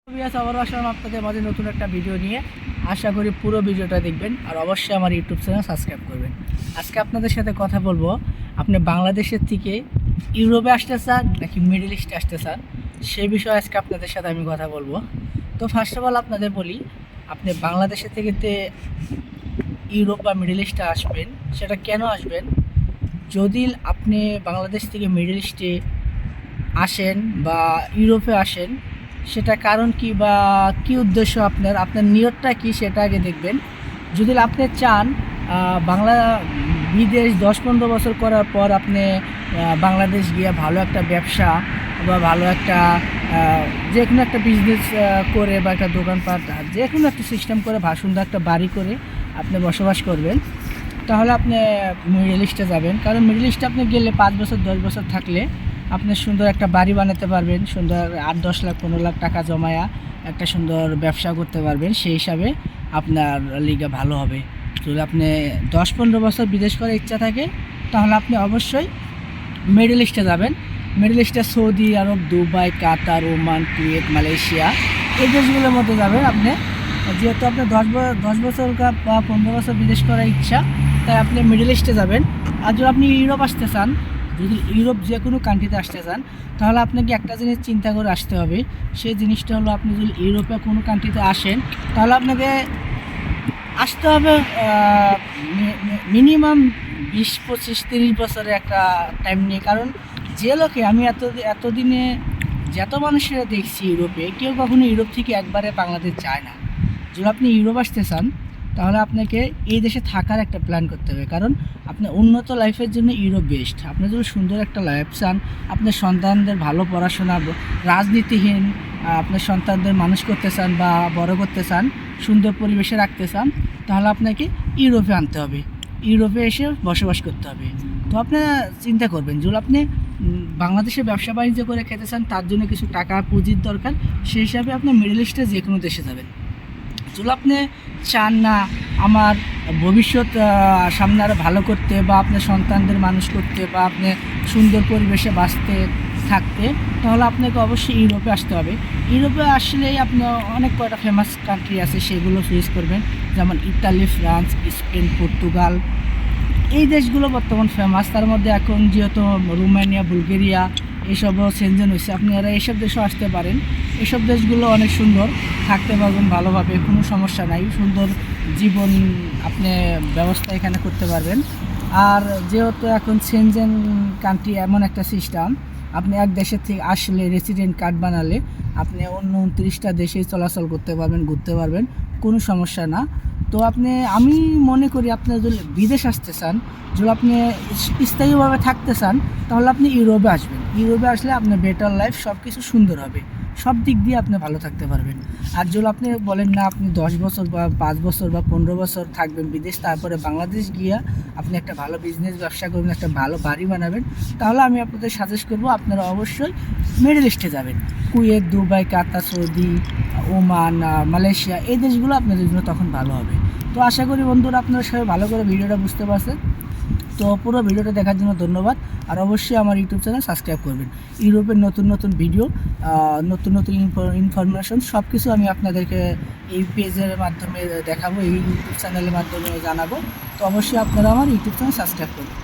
আবারও আসলাম আপনাদের মাঝে নতুন একটা ভিডিও নিয়ে। আশা করি পুরো ভিডিওটা দেখবেন আর অবশ্যই আমার ইউটিউব চ্যানেল সাবস্ক্রাইব করবেন। আজকে আপনাদের সাথে কথা বলবো, আপনি বাংলাদেশের থেকে ইউরোপে আসতে চান নাকি মিডল ইস্টে আসতে চান, সে বিষয়ে আজকে আপনাদের সাথে আমি কথা বলবো। তো ফার্স্ট অফ অল আপনাদের বলি, আপনি বাংলাদেশের থেকে ইউরোপ বা মিডল ইস্টে আসবেন, সেটা কেন আসবেন? যদি আপনি বাংলাদেশ থেকে মিডল ইস্টে আসেন বা ইউরোপে আসেন, সেটা কারণ কি বা কি উদ্দেশ্য আপনার নিয়তটা কি সেটা আগে দেখবেন। যদি আপনি চান বাংলা বিদেশ 10-15 বছর করার পর আপনি বাংলাদেশ গিয়ে ভালো একটা ব্যবসা বা ভালো একটা যে কোনো একটা বিজনেস করে বা একটা দোকানপাট যে কোনো একটা সিস্টেম করে সুন্দর একটা বাড়ি করে আপনি বসবাস করবেন, তাহলে আপনি মিডল ইস্টে যাবেন। কারণ মিডল ইস্টে আপনি গেলে 5 বছর 10 বছর থাকলে আপনি সুন্দর একটা বাড়ি বানাতে পারবেন, সুন্দর 8-10 লাখ 15 লাখ টাকা জমায়া একটা সুন্দর ব্যবসা করতে পারবেন। সেই হিসাবে আপনার লিগে ভালো হবে। যদি আপনি 10-15 বছর বিদেশ করার ইচ্ছা থাকে, তাহলে আপনি অবশ্যই মিডল ইস্টে যাবেন। মিডল ইস্টে সৌদি আরব, দুবাই, কাতার, ওমান, কুয়েত, মালয়েশিয়া, এই দেশগুলোর মধ্যে যাবেন আপনি। যেহেতু আপনার 10 বছর বা 15 বছর বিদেশ করার ইচ্ছা, তাই আপনি মিডল ইস্টে যাবেন। আর যদি আপনি ইউরোপ আসতে চান, যদি ইউরোপ যে কোনো কান্ট্রিতে আসতে চান, তাহলে আপনাকে একটা জিনিস চিন্তা করে আসতে হবে। সেই জিনিসটা হলো, আপনি যদি ইউরোপে কোনো কান্ট্রিতে আসেন, তাহলে আপনাকে আসতে হবে মিনিমাম 20-25-30 বছরের একটা টাইম নিয়ে। কারণ যে লোকে আমি এতদিনে যত মানুষেরা দেখছি ইউরোপে, কেউ কখনো ইউরোপ থেকে একবারে বাংলাদেশ যায় না। যদি আপনি ইউরোপ আসতে চান, তাহলে আপনাকে এই দেশে থাকার একটা প্ল্যান করতে হবে। কারণ আপনি উন্নত লাইফের জন্য ইউরোপ বেস্ট। আপনি যদি সুন্দর একটা লাইফ চান, আপনার সন্তানদের ভালো পড়াশোনা, রাজনীতিহীন আপনার সন্তানদের মানুষ করতে চান বা বড় করতে চান, সুন্দর পরিবেশে রাখতে চান, তাহলে আপনাকে ইউরোপে আনতে হবে, ইউরোপে এসে বসবাস করতে হবে। তো আপনারা চিন্তা করবেন, যদি আপনি বাংলাদেশে ব্যবসা বাণিজ্য করে খেতে চান, তার জন্য কিছু টাকা পুঁজির দরকার, সেই হিসাবে আপনি মিডল ইস্টে যে কোনো দেশে যাবেন। যদি আপনি চান না আমার ভবিষ্যৎ সামনে আরও ভালো করতে বা আপনার সন্তানদের মানুষ করতে বা আপনি সুন্দর পরিবেশে বাঁচতে থাকতে, তাহলে আপনাকে অবশ্যই ইউরোপে আসতে হবে। ইউরোপে আসলেই আপনি অনেক কয়টা ফেমাস কান্ট্রি আছে, সেগুলো চুজ করবেন। যেমন ইতালি, ফ্রান্স, স্পেন, পর্তুগাল, এই দেশগুলো বর্তমান ফেমাস। তার মধ্যে এখন যেহেতু রোমানিয়া, বুলগেরিয়া এসবও সেনজেন হয়েছে, আপনারা এইসব দেশেও আসতে পারেন। এসব দেশগুলো অনেক সুন্দর, থাকতে পারবেন ভালোভাবে, কোনো সমস্যা নাই, সুন্দর জীবন আপনি ব্যবস্থা এখানে করতে পারবেন। আর যেহেতু এখন সেনজেন কান্ট্রি এমন একটা সিস্টেম, আপনি এক দেশের থেকে আসলে রেসিডেন্ট কার্ড বানালে আপনি অন্য 29টা দেশে চলাচল করতে পারবেন, ঘুরতে পারবেন, কোনো সমস্যা না। তো আমি মনে করি, আপনি যদি বিদেশ আসতে চান, যদি আপনি স্থায়ীভাবে থাকতে চান, তাহলে আপনি ইউরোপে আসবেন। ইউরোপে আসলে আপনার বেটার লাইফ, সব কিছু সুন্দর হবে, সব দিক দিয়ে আপনি ভালো থাকতে পারবেন। আর যদি আপনি বলেন না আপনি 10 বছর বা 5 বছর বা 15 বছর থাকবেন বিদেশ, তারপরে বাংলাদেশ গিয়া আপনি একটা ভালো বিজনেস ব্যবসা করবেন, একটা ভালো বাড়ি বানাবেন, তাহলে আমি আপনাদের সাজেস্ট করবো আপনারা অবশ্যই মিডল ইস্টে যাবেন। কুয়েত, দুবাই, কাতার, সৌদি, ওমান, মালয়েশিয়া, এই দেশগুলো আপনাদের জন্য তখন ভালো হবে। তো আশা করি বন্ধুরা আপনারা সবাই ভালো করে ভিডিওটা বুঝতে পারছেন। তো পুরো ভিডিওটা দেখার জন্য ধন্যবাদ। আর অবশ্যই আমার ইউটিউব চ্যানেল সাবস্ক্রাইব করবেন। ইউরোপের নতুন নতুন ভিডিও, নতুন নতুন ইনফরমেশন সব কিছু আমি আপনাদেরকে এই পেজের মাধ্যমে দেখাবো, এই ইউটিউব চ্যানেলের মাধ্যমে জানাবো। তো অবশ্যই আপনারা আমার ইউটিউব চ্যানেল সাবস্ক্রাইব করবেন।